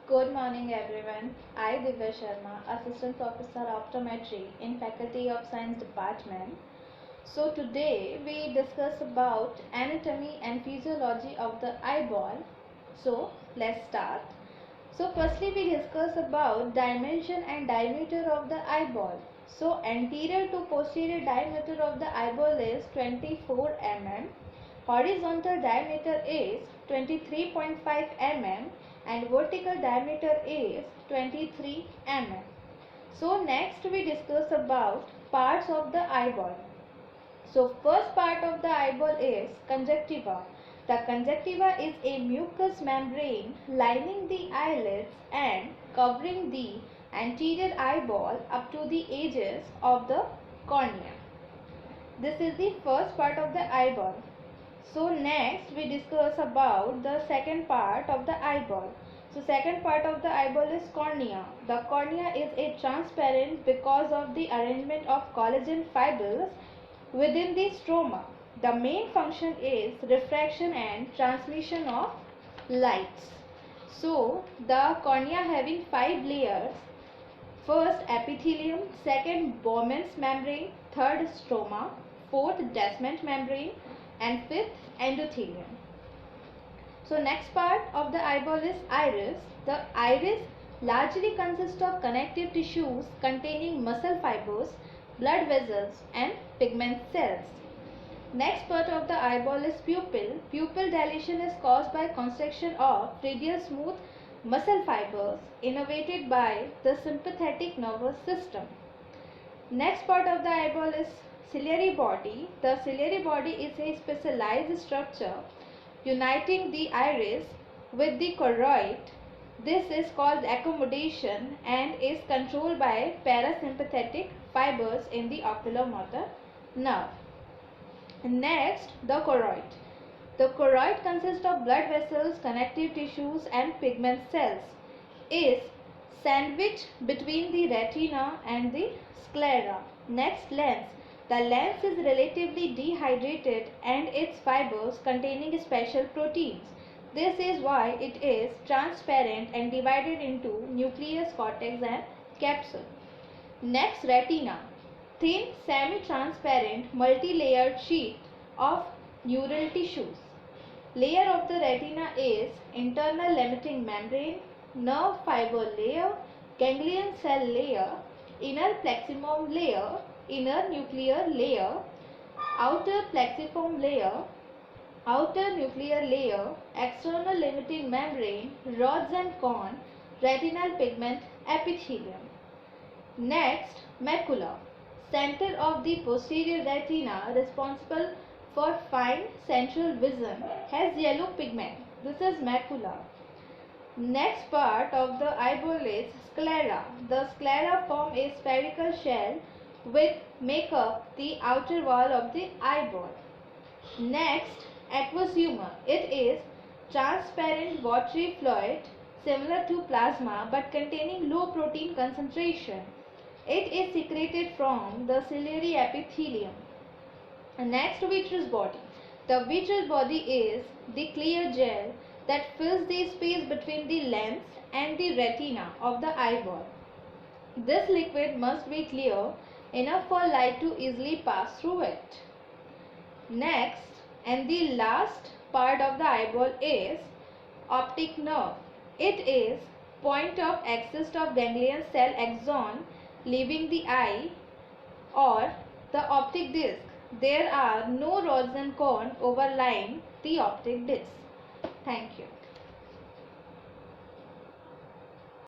Good morning everyone. I Divya Sharma, Assistant Professor Optometry in Faculty of Science Department. So today we discuss about anatomy and physiology of the eyeball. So let's start. So firstly we discuss about dimension and diameter of the eyeball. So anterior to posterior diameter of the eyeball is 24 mm. Horizontal diameter is 23.5 mm and vertical diameter is 23 mm. So next we discuss about parts of the eyeball. So first part of the eyeball is conjunctiva. The conjunctiva is a mucous membrane lining the eyelids and covering the anterior eyeball up to the edges of the cornea. This is the first part of the eyeball. So next we discuss about the second part of the eyeball. So second part of the eyeball is cornea. The cornea is a transparent because of the arrangement of collagen fibers within the stroma. The main function is refraction and transmission of lights. So the cornea having 5 layers. First epithelium, second Bowman's membrane, third stroma, fourth Descemet membrane and fifth endothelium. So next part of the eyeball is iris. The iris largely consists of connective tissues containing muscle fibers, blood vessels and pigment cells. Next part of the eyeball is pupil. Pupil dilation is caused by constriction of radial smooth muscle fibers innervated by the sympathetic nervous system. Next part of the eyeball is ciliary body. The ciliary body is a specialized structure uniting the iris with the choroid. This is called accommodation and is controlled by parasympathetic fibers in the oculomotor nerve. Next, the choroid. The choroid consists of blood vessels, connective tissues and pigment cells. Is sandwiched between the retina and the sclera. Next, lens. The lens is relatively dehydrated and its fibers containing special proteins. This is why it is transparent and divided into nucleus, cortex and capsule. Next, retina. Thin, semi-transparent, multi-layered sheet of neural tissues. Layer of the retina is internal limiting membrane, nerve fiber layer, ganglion cell layer, inner plexiform layer, inner nuclear layer, outer plexiform layer, outer nuclear layer, external limiting membrane, rods and cone, retinal pigment epithelium. Next, macula. Center of the posterior retina responsible for fine central vision has yellow pigment. This is macula. Next part of the eyeball is sclera. The sclera form a spherical shell which make up the outer wall of the eyeball. Next, aqueous humor. It is transparent watery fluid similar to plasma but containing low protein concentration. It is secreted from the ciliary epithelium. Next, vitreous body. The vitreous body is the clear gel that fills the space between the lens and the retina of the eyeball. This liquid must be clear enough for light to easily pass through it. Next, and the last part of the eyeball is optic nerve. It is point of axis of ganglion cell axon leaving the eye or the optic disc. There are no rods and cones overlying the optic disc. Thank you.